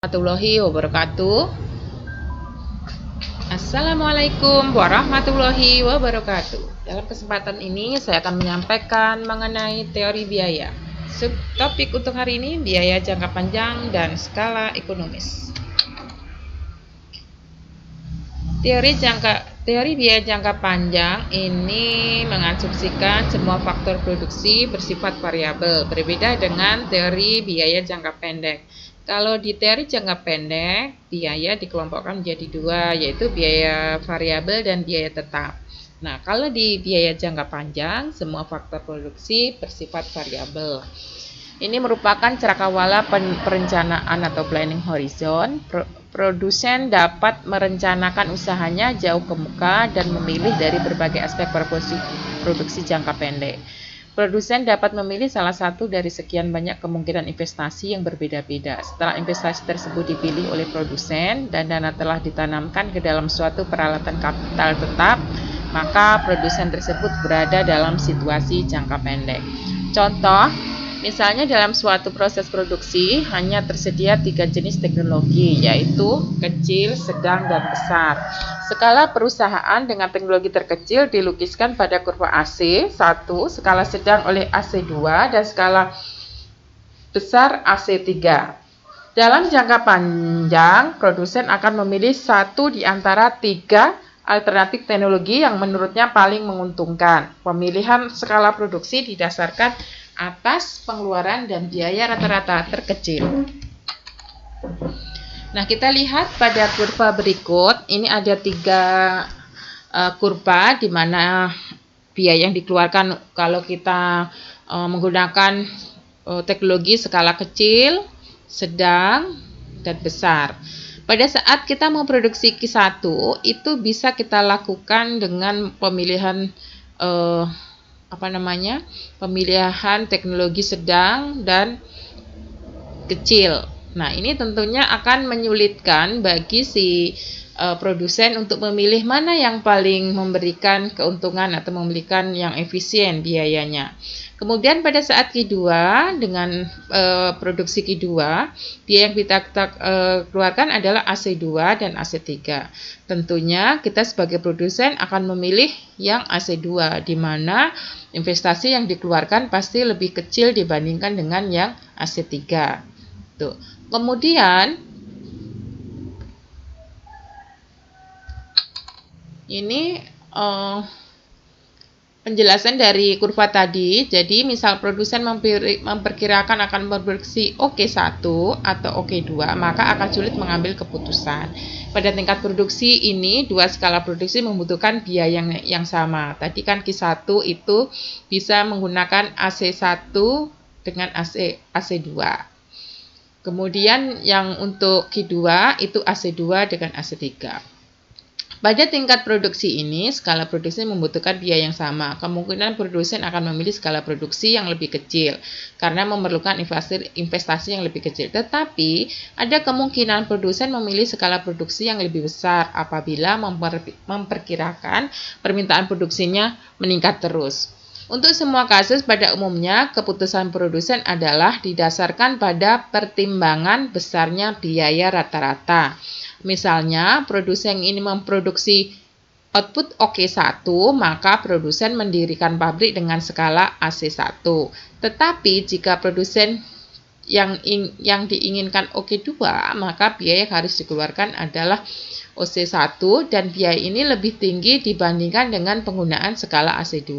Warahmatullahi wabarakatuh. Assalamualaikum warahmatullahi wabarakatuh. Dalam kesempatan ini saya akan menyampaikan mengenai teori biaya. Subtopik untuk hari ini biaya jangka panjang dan skala ekonomis. Teori biaya jangka panjang ini mengasumsikan semua faktor produksi bersifat variabel, berbeda dengan teori biaya jangka pendek. Kalau di teori jangka pendek, biaya dikelompokkan menjadi dua, yaitu biaya variabel dan biaya tetap. Nah, kalau di biaya jangka panjang, semua faktor produksi bersifat variabel. Ini merupakan cakrawala perencanaan atau planning horizon. Produsen dapat merencanakan usahanya jauh ke muka dan memilih dari berbagai aspek produksi jangka pendek. Produsen dapat memilih salah satu dari sekian banyak kemungkinan investasi yang berbeda-beda. Setelah investasi tersebut dipilih oleh produsen dan dana telah ditanamkan ke dalam suatu peralatan kapital tetap, maka produsen tersebut berada dalam situasi jangka pendek. Contoh, misalnya dalam suatu proses produksi hanya tersedia 3 jenis teknologi, yaitu kecil, sedang, dan besar. Skala perusahaan dengan teknologi terkecil dilukiskan pada kurva AC1, skala sedang oleh AC2, dan skala besar AC3. Dalam jangka panjang, produsen akan memilih satu di antara 3 alternatif teknologi yang menurutnya paling menguntungkan. Pemilihan skala produksi didasarkan atas pengeluaran dan biaya rata-rata terkecil. Nah, kita lihat pada kurva berikut. Ini ada 3 kurva di mana biaya yang dikeluarkan kalau kita menggunakan teknologi skala kecil, sedang, dan besar. Pada saat kita memproduksi Q1, itu bisa kita lakukan dengan pemilihan pemilihan teknologi sedang dan kecil. Nah, ini tentunya akan menyulitkan bagi si produsen untuk memilih mana yang paling memberikan keuntungan atau memberikan yang efisien biayanya. Kemudian pada saat Q2 dengan produksi Q2, biaya yang kita keluarkan adalah AC2 dan AC3. Tentunya kita sebagai produsen akan memilih yang AC2, di mana investasi yang dikeluarkan pasti lebih kecil dibandingkan dengan yang AC3. Tuh. Kemudian ini penjelasan dari kurva tadi. Jadi misal produsen memperkirakan akan memproduksi OK1 atau OK2, maka akan sulit mengambil keputusan. Pada tingkat produksi ini, 2 skala produksi membutuhkan biaya yang sama. Tadi kan Q1 itu bisa menggunakan AC1 dengan AC2. Kemudian yang untuk Q2 itu AC2 dengan AC3. Pada tingkat produksi ini, skala produksi membutuhkan biaya yang sama. Kemungkinan produsen akan memilih skala produksi yang lebih kecil karena memerlukan investasi yang lebih kecil. Tetapi, ada kemungkinan produsen memilih skala produksi yang lebih besar apabila memperkirakan permintaan produksinya meningkat terus. Untuk semua kasus, pada umumnya, keputusan produsen adalah didasarkan pada pertimbangan besarnya biaya rata-rata. Misalnya, produsen ini memproduksi output OK1, maka produsen mendirikan pabrik dengan skala AC1. Tetapi, jika produsen yang diinginkan OK2, maka biaya yang harus dikeluarkan adalah OC1 dan biaya ini lebih tinggi dibandingkan dengan penggunaan skala AC2.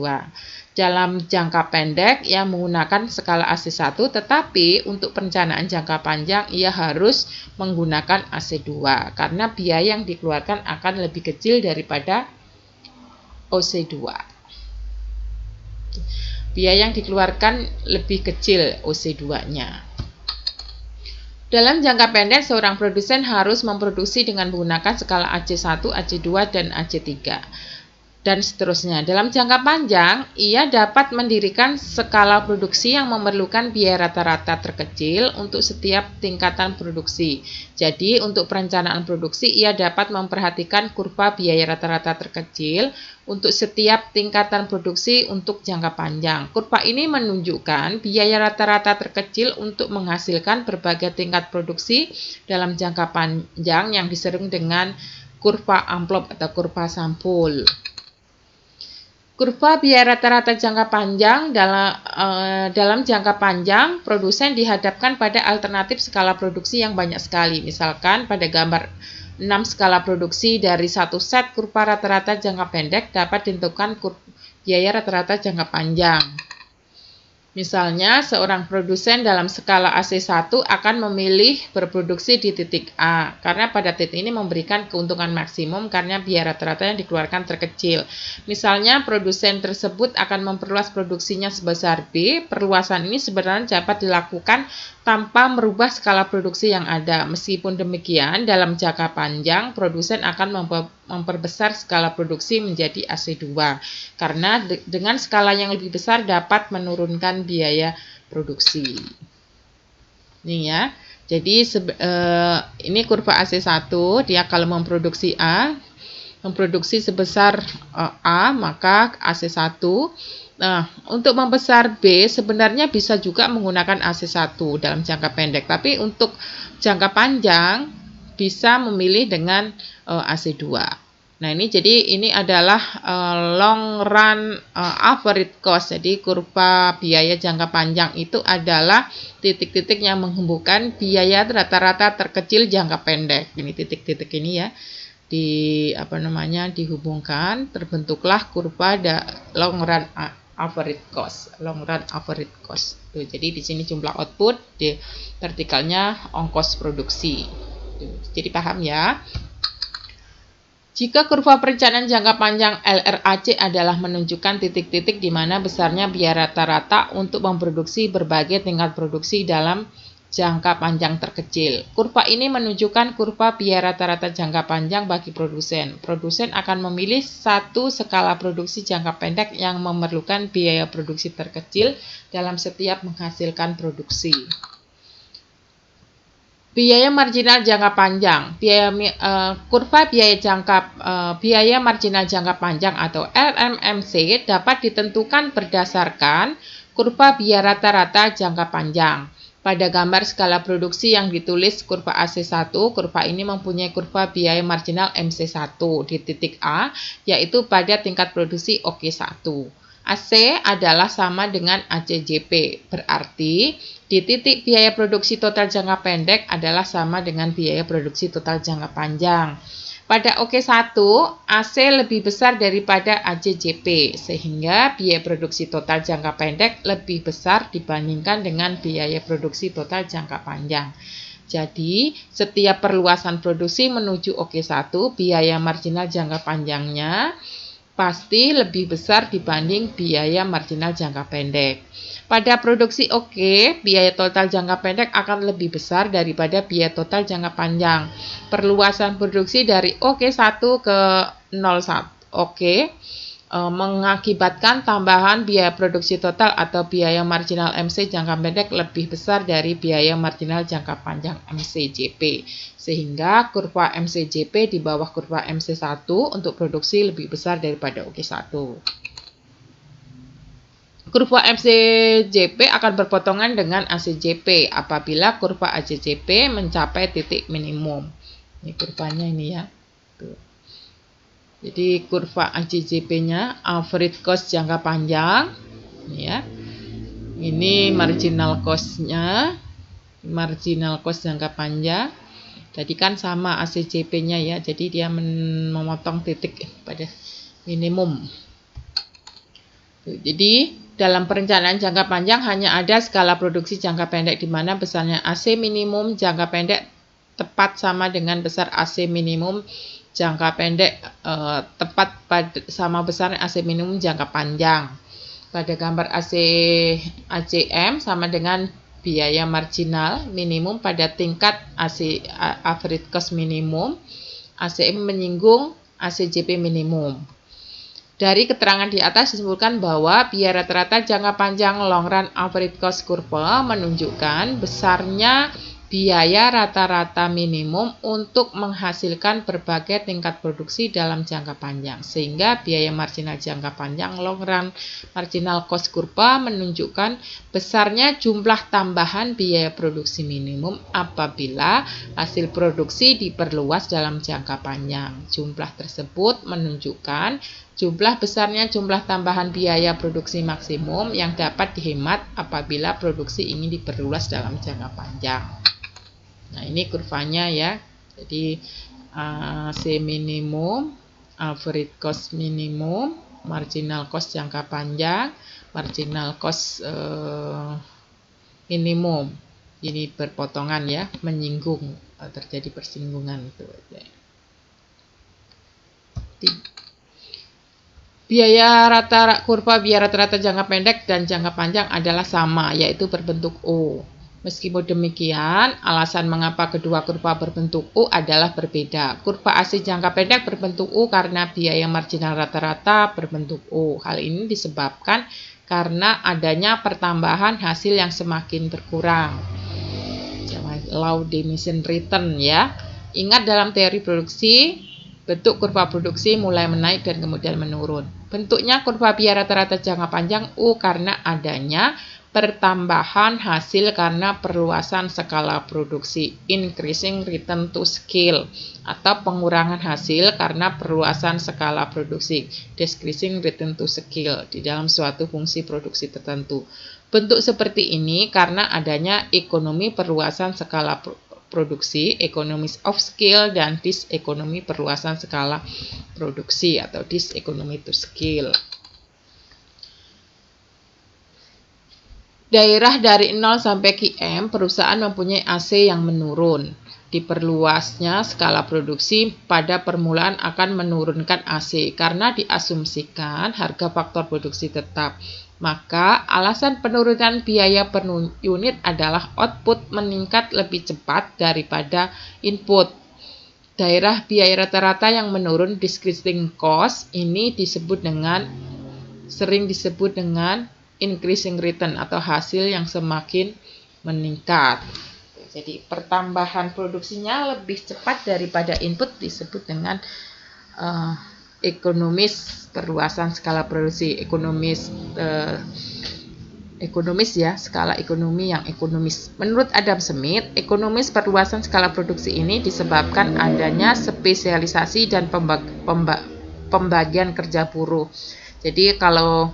Dalam jangka pendek ia menggunakan skala AC1, tetapi untuk perencanaan jangka panjang ia harus menggunakan AC2 karena biaya yang dikeluarkan akan lebih kecil daripada OC2. Biaya yang dikeluarkan lebih kecil OC2-nya. Dalam jangka pendek, seorang produsen harus memproduksi dengan menggunakan skala AC1, AC2, dan AC3. dan seterusnya. Dalam jangka panjang, ia dapat mendirikan skala produksi yang memerlukan biaya rata-rata terkecil untuk setiap tingkatan produksi. Jadi, untuk perencanaan produksi, ia dapat memperhatikan kurva biaya rata-rata terkecil untuk setiap tingkatan produksi untuk jangka panjang. Kurva ini menunjukkan biaya rata-rata terkecil untuk menghasilkan berbagai tingkat produksi dalam jangka panjang yang disebut dengan kurva amplop atau kurva sampul. Kurva biaya rata-rata jangka panjang dalam jangka panjang, produsen dihadapkan pada alternatif skala produksi yang banyak sekali. Misalkan pada gambar 6 skala produksi dari satu set kurva rata-rata jangka pendek dapat ditentukan biaya rata-rata jangka panjang. Misalnya, seorang produsen dalam skala AC1 akan memilih berproduksi di titik A, karena pada titik ini memberikan keuntungan maksimum karena biaya rata-rata yang dikeluarkan terkecil. Misalnya, produsen tersebut akan memperluas produksinya sebesar B. Perluasan ini sebenarnya dapat dilakukan tanpa merubah skala produksi yang ada. Meskipun demikian, dalam jangka panjang, produsen akan memperbesar skala produksi menjadi AC2, karena dengan skala yang lebih besar dapat menurunkan biaya produksi. Ini ya, jadi ini kurva AC1, dia kalau memproduksi A, memproduksi sebesar A, maka AC1. Nah, untuk membesar B sebenarnya bisa juga menggunakan AC1 dalam jangka pendek, tapi untuk jangka panjang bisa memilih dengan AC2. Nah, ini adalah long run average cost. Jadi kurva biaya jangka panjang itu adalah titik-titik yang menghubungkan biaya rata-rata terkecil jangka pendek. Ini titik-titik ini ya. Dihubungkan, terbentuklah kurva long run average cost. Tuh, jadi di sini jumlah output, di vertikalnya ongkos produksi. Tuh, jadi paham ya? Jika kurva perencanaan jangka panjang LRAC adalah menunjukkan titik-titik di mana besarnya biaya rata-rata untuk memproduksi berbagai tingkat produksi dalam jangka panjang terkecil. Kurva ini menunjukkan kurva biaya rata-rata jangka panjang bagi produsen. Produsen akan memilih satu skala produksi jangka pendek yang memerlukan biaya produksi terkecil dalam setiap menghasilkan produksi. Biaya marginal jangka panjang. Kurva biaya marginal jangka panjang atau LMMC dapat ditentukan berdasarkan kurva biaya rata-rata jangka panjang. Pada gambar skala produksi yang ditulis kurva AC1, kurva ini mempunyai kurva biaya marginal MC1 di titik A, yaitu pada tingkat produksi OK1. AC adalah sama dengan ACJP, berarti di titik biaya produksi total jangka pendek adalah sama dengan biaya produksi total jangka panjang. Pada OK1, AC lebih besar daripada ACJP, sehingga biaya produksi total jangka pendek lebih besar dibandingkan dengan biaya produksi total jangka panjang. Jadi, setiap perluasan produksi menuju OK1, biaya marginal jangka panjangnya pasti lebih besar dibanding biaya marginal jangka pendek. Pada produksi OK, biaya total jangka pendek akan lebih besar daripada biaya total jangka panjang. Perluasan produksi dari OK1 ke 01 OK mengakibatkan tambahan biaya produksi total atau biaya marginal MC jangka pendek lebih besar dari biaya marginal jangka panjang MCJP. Sehingga kurva MCJP di bawah kurva MC1 untuk produksi lebih besar daripada OK1. Kurva MCJP akan berpotongan dengan ACJP apabila kurva ACJP mencapai titik minimum. Ini kurvanya ini ya. Tuh. Jadi kurva ACJP-nya average cost jangka panjang, ini ya. Ini marginal cost-nya, marginal cost jangka panjang. Jadi kan sama ACJP-nya ya. Jadi dia memotong titik pada minimum. Jadi dalam perencanaan jangka panjang hanya ada skala produksi jangka pendek di mana besarnya AC minimum jangka pendek tepat sama dengan besar AC minimum jangka pendek tepat sama besar AC minimum jangka panjang. Pada gambar ACM sama dengan biaya marginal minimum pada tingkat average cost minimum. ACM menyinggung ACJP minimum. Dari keterangan di atas disimpulkan bahwa biaya rata-rata jangka panjang long run average cost curve menunjukkan besarnya biaya rata-rata minimum untuk menghasilkan berbagai tingkat produksi dalam jangka panjang, sehingga biaya marginal jangka panjang long run marginal cost curve menunjukkan besarnya jumlah tambahan biaya produksi minimum apabila hasil produksi diperluas dalam jangka panjang. Jumlah tersebut menunjukkan besarnya jumlah tambahan biaya produksi maksimum yang dapat dihemat apabila produksi ingin diperluas dalam jangka panjang. Nah, ini kurvanya ya. Jadi AC minimum, average cost minimum, marginal cost jangka panjang, marginal cost minimum. Ini berpotongan ya, menyinggung, terjadi persinggungan itu. Kurva biaya rata-rata jangka pendek dan jangka panjang adalah sama, yaitu berbentuk U. Meskipun demikian, alasan mengapa kedua kurva berbentuk U adalah berbeda. Kurva AC jangka pendek berbentuk U karena biaya marginal rata-rata berbentuk U. Hal ini disebabkan karena adanya pertambahan hasil yang semakin berkurang. Low diminishing return ya. Ingat dalam teori produksi, bentuk kurva produksi mulai menaik dan kemudian menurun. Bentuknya kurva biaya rata-rata jangka panjang U karena adanya pertambahan hasil karena perluasan skala produksi, increasing return to scale, atau pengurangan hasil karena perluasan skala produksi, decreasing return to scale, di dalam suatu fungsi produksi tertentu. Bentuk seperti ini karena adanya ekonomi perluasan skala produksi, economies of scale, dan disekonomi perluasan skala produksi atau disekonomi to scale. Daerah dari 0 sampai QM, perusahaan mempunyai AC yang menurun. Diperluasnya skala produksi pada permulaan akan menurunkan AC karena diasumsikan harga faktor produksi tetap. Maka alasan penurunan biaya per unit adalah output meningkat lebih cepat daripada input. Daerah biaya rata-rata yang menurun, decreasing cost, ini sering disebut dengan increasing return atau hasil yang semakin meningkat. Jadi pertambahan produksinya lebih cepat daripada input disebut dengan ekonomis perluasan skala produksi, ekonomis ya, skala ekonomi yang ekonomis. Menurut Adam Smith, ekonomis perluasan skala produksi ini disebabkan adanya spesialisasi dan pembagian kerja buruh. Jadi kalau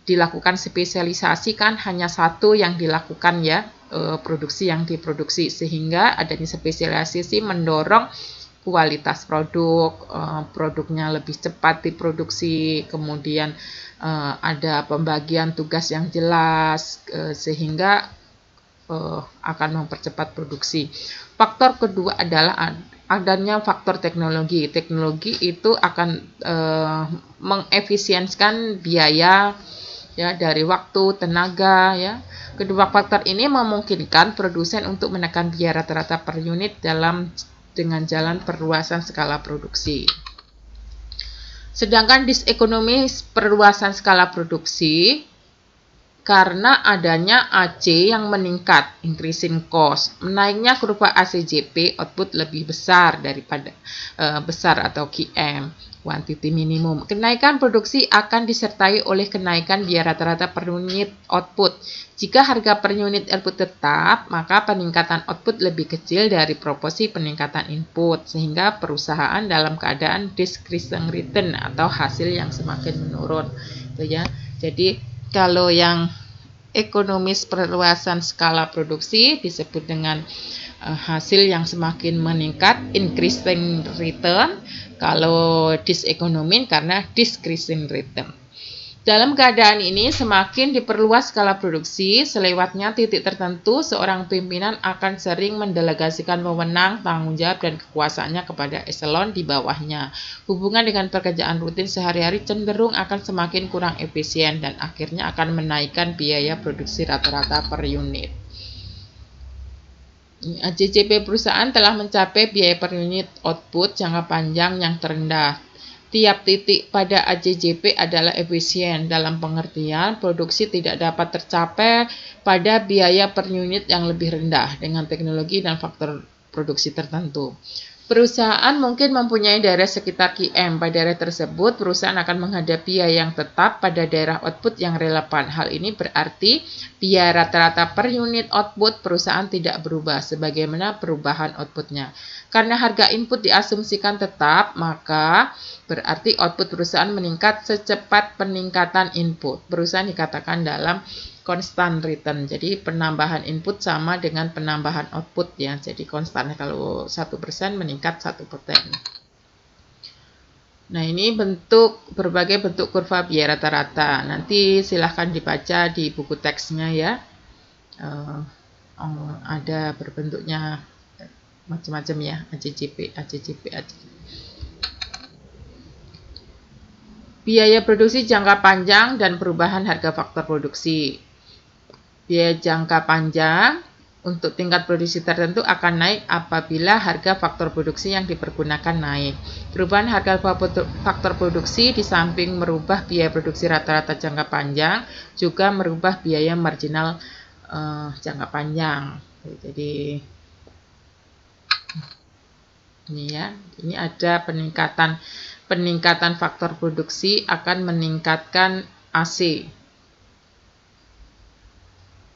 dilakukan spesialisasi kan hanya satu yang dilakukan ya, produksi yang diproduksi, sehingga adanya spesialisasi mendorong kualitas produknya lebih cepat diproduksi, kemudian ada pembagian tugas yang jelas, sehingga akan mempercepat produksi. Faktor kedua adalah adanya faktor teknologi. Teknologi itu akan mengefisiensikan biaya ya, dari waktu, tenaga ya. Kedua faktor ini memungkinkan produsen untuk menekan biaya rata-rata per unit dengan jalan perluasan skala produksi. Sedangkan disekonomi perluasan skala produksi karena adanya AC yang meningkat, increasing cost. Menaiknya kurva ACJP, output lebih besar daripada besar atau QM, quantity minimum. Kenaikan produksi akan disertai oleh kenaikan biaya rata-rata per unit output. Jika harga per unit output tetap, maka peningkatan output lebih kecil dari proporsi peningkatan input, sehingga perusahaan dalam keadaan decreasing return atau hasil yang semakin menurun. Itu ya. Jadi kalau yang ekonomis perluasan skala produksi disebut dengan hasil yang semakin meningkat, increasing return. Kalau disekonomi karena decreasing return. Dalam keadaan ini, semakin diperluas skala produksi, selewatnya titik tertentu, seorang pimpinan akan sering mendelegasikan wewenang, tanggung jawab, dan kekuasaannya kepada eselon di bawahnya. Hubungan dengan pekerjaan rutin sehari-hari cenderung akan semakin kurang efisien dan akhirnya akan menaikkan biaya produksi rata-rata per unit. ACJP perusahaan telah mencapai biaya per unit output jangka panjang yang terendah. Tiap titik pada AJJP adalah efisien dalam pengertian produksi tidak dapat tercapai pada biaya per unit yang lebih rendah dengan teknologi dan faktor produksi tertentu. Perusahaan mungkin mempunyai daerah sekitar QM. Pada daerah tersebut, perusahaan akan menghadapi biaya yang tetap pada daerah output yang relevan. Hal ini berarti biaya rata-rata per unit output perusahaan tidak berubah sebagaimana perubahan outputnya. Karena harga input diasumsikan tetap, maka berarti output perusahaan meningkat secepat peningkatan input. Perusahaan dikatakan dalam constant return. Jadi penambahan input sama dengan penambahan output ya. Jadi konstan. Kalau 1% meningkat 1%. Nah, ini berbagai bentuk kurva biaya rata-rata. Nanti silahkan dibaca di buku teksnya ya. Ada berbentuknya macam-macam ya. AJJP. Biaya produksi jangka panjang dan perubahan harga faktor produksi. Biaya jangka panjang untuk tingkat produksi tertentu akan naik apabila harga faktor produksi yang dipergunakan naik. Perubahan harga faktor produksi di samping merubah biaya produksi rata-rata jangka panjang juga merubah biaya marginal jangka panjang. Jadi ini ya, ini ada peningkatan faktor produksi akan meningkatkan AC.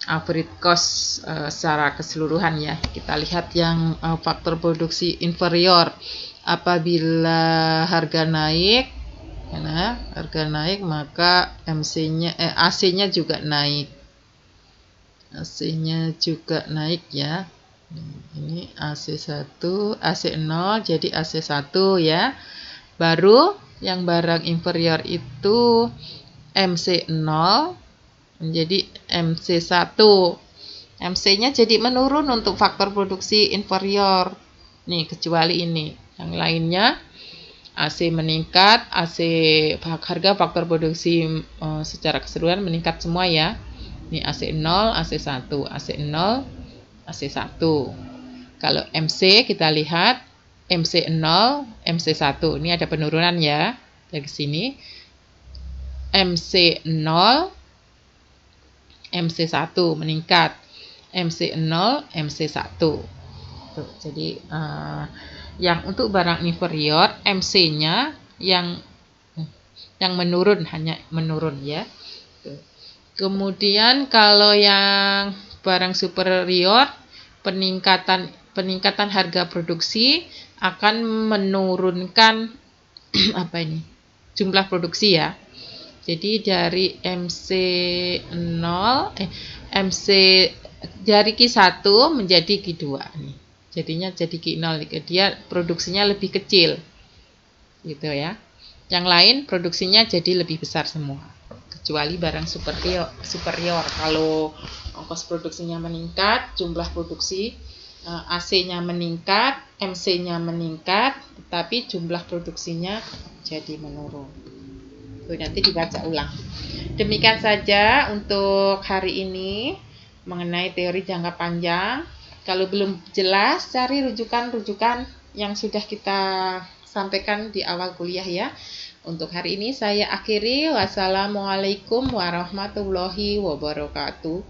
Average cost secara keseluruhan ya. Kita lihat yang faktor produksi inferior. Apabila harga naik, maka AC-nya juga naik. AC-nya juga naik ya. Ini AC1, AC0 jadi AC1 ya. Baru yang barang inferior itu MC0 menjadi MC1. MC-nya jadi menurun untuk faktor produksi inferior. Nih, kecuali ini. Yang lainnya AC meningkat, harga faktor produksi secara keseluruhan meningkat semua ya. Ini AC0, AC1, AC0, AC1. Kalau MC kita lihat MC0, MC1. Ini ada penurunan ya dari sini. MC0, MC1 meningkat, MC0, MC1. Tuh, jadi yang untuk barang inferior MC-nya yang menurun, hanya menurun ya. Tuh. Kemudian kalau yang barang superior peningkatan harga produksi akan menurunkan jumlah produksi ya. Jadi dari MC dari Q1 menjadi Q2 nih. Jadinya jadi Q0, dia produksinya lebih kecil. Gitu ya. Yang lain produksinya jadi lebih besar semua. Kecuali barang superior. Kalau ongkos produksinya meningkat, jumlah produksi AC-nya meningkat, MC-nya meningkat, tetapi jumlah produksinya jadi menurun. Nanti dibaca ulang. Demikian saja untuk hari ini mengenai teori jangka panjang. Kalau belum jelas, cari rujukan-rujukan yang sudah kita sampaikan di awal kuliah ya. Untuk hari ini saya akhiri. Wassalamualaikum warahmatullahi wabarakatuh.